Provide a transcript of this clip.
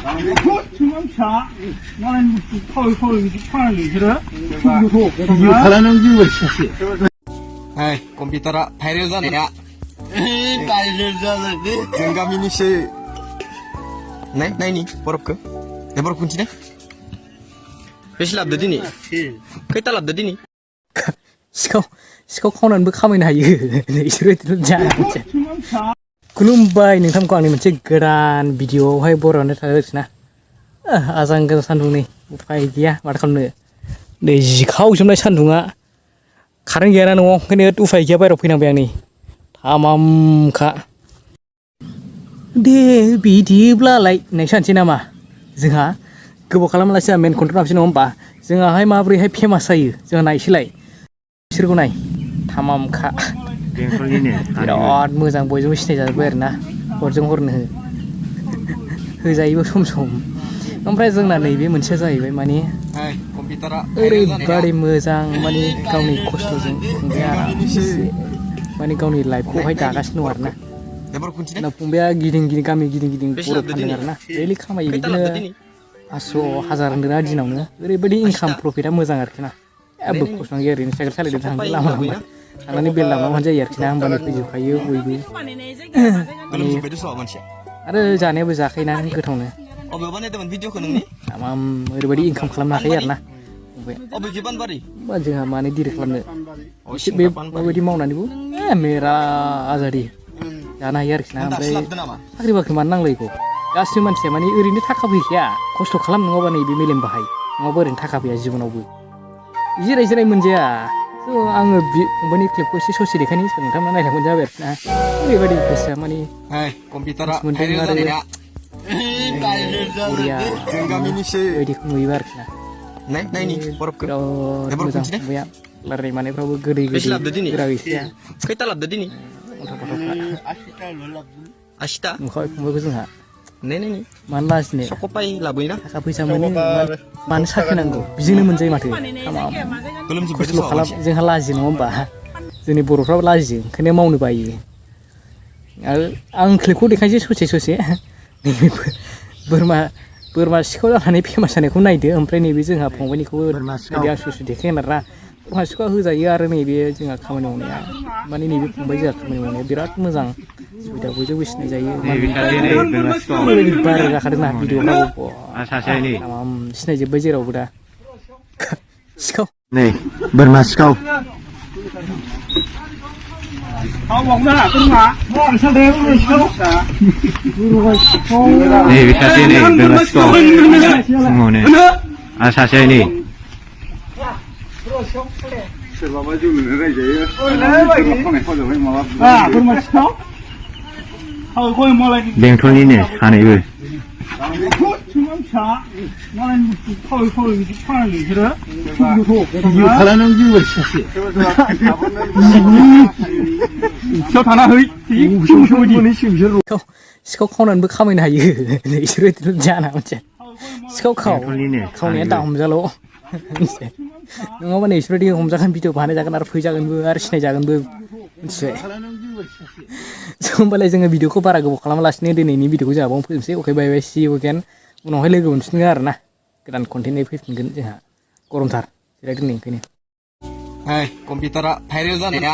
Hai, komputernya viral जानाया जों गामिनिसो नायनि बरफखौ बरफ खुन्थिनाय बेसे लाबोदो दिनै खैथा लाबोदो दिनै सिखाव खावनानैबो खामायनो हायो नोंसोर जानांगौ खुलुमबाय नोंथांखौ आंनि मोनसे गोदान भिडिअआवहाय बरायनो थाखायना आजां गाजां सान्दुंनि उफाय गैया माथो खालामनो नै जिखावजोबनाय सान्दुङा कारेन्ट गैयाना न'आव ओंखायनो उफाय गैया बाहेरायाव फैनांबाय आं नै थामामखा दे बिदिब्लालाय नायसानोसै नामा जोंहा गोबाव खालामालासे जोंहा मेन कन्टेन्ट हाबसै नङा होमबा जोंहाहाय माबोरैहाय फेमास जायो जोंहा नायसैलाय बिसोरखौ नाय थामामखा बिराद मोजां बयजोंबो सिनायजाजोब्बाय आरोना हरजों हरनो होजायोबो सम सम ओमफ्राय जोंना नैबे मोनसेया जाहैबाय माने ओरैबादि मोजां माने गावनि खस्थ'जों फंबाया आरामसे माने गावनि लाइफखौहाय दागासिनो दं आरोना ना फंबाया गिदिं गामि गिदिं बरफ फानदों आरोना दैलि खामायो बिदिनो 500,000 होनदोंना दिनावनो ओरैबायदि इनकाम प्रफिटा मोजां आरोखि ना जेबो खस्थ' गैया ओरैनो साइकेल सालायदों थांदों लामा थांनानै बेल लामानो जायो आरोखि ना होमबानो फैजोबखायो बयबो आरो जानायाबो जाखायोना गोथावनो आमाम ओरैबायदि इनकाम खालामनो हाखायो आरोना जोंहा माने दिरि खालामनो एसे बे माबायदि मावनानैबो मेरा आजादि जानो हायो आरोखि ना ओमफ्राय साख्रि बाख्रि मानो नांलायगौ गासिबो मानसिया माने ओरैनो थाखा फैखाया खस्थ' खालाम नङाबा नैबे मेलेम बाहाय नङाबा ओरैनो थाखा फैया जिबनावबो जिराय मोनजाया आङो फंबायनि क्लिपखौ एसे ससे देखायनो नोंथांमोना नायलांबानो जाबाय आरोना ओरैबायदि गोसोआ माने मोनदों आरो बरिया बेबायदिखौ नुयोबा आरोखि ना बिराद मोजां फंबाया रायलाय मानायफ्रावबो गोदै गोरा गैखाया खैथा लाबोदो दिनै नुखाबाय फंबायखौ जोंहा मानो लाजिनो सख'पाय लाबोयोना थाखा फैसा मोनो मानो साख्रि नांगौ बिजोंनो मोनजायो माथो खस्थ' खालाम जोंहा लाजियो नङा होमबा जोंनि बर'फ्राबो लाजियो ओंखायनो मावनो बायो आरो आं क्लिपखौ देखायनोसै ससे बोरमा सिखाव जानानै फेमास जानायखौ नायदो ओमफ्राय नैबे जोंहा फंबायनिखौबो आं ससे देखायगोन आरोना बोरमा सिखाव होजायो आरो नैबे जोंहा खामानि मावनाया माने नैबे फंबाय जोंहा खामानि मावनाया बिराद मोजां सुबिदा बयजोंबो सिनायजायो बारा जाखादोंना भिडिअफ्राबो सिनायजोब्बाय जेरावबो दा सिखाव नै बोरमा सिखाव नै बे सासे नै बोरमा सिखाव फुङावनो आरो सासे नै सोरबाबा जौ लोंनो रायजायो बेंटलनिनो सानैबो सिखाव खावनानैबो खामायनो हायो नोंसोर जानांगौ सिखाव खावनाया दा हमजाल' नङाबा नोंसोरबायदि हमजागोन भिडिअ बानायजागोन आरो फैजागोनबो आरो सिनायजागोनबो मिथिबाय होमबालाय जोङो भिडिअखौ बारा गोबाव खालामालासिनो दिनैनि भिडिअखौ जोंहा बावनो फोजोबसै अके बाय बाय सि इउ एगेन उनावहाय लोगो मोनफिनगोन आरोना गोदान कन्टेन्टै फैफिनगोन जोंहा गरमथार जिरायदों नै ओंखायनो कम्पिउटारा भाइरेल जानाया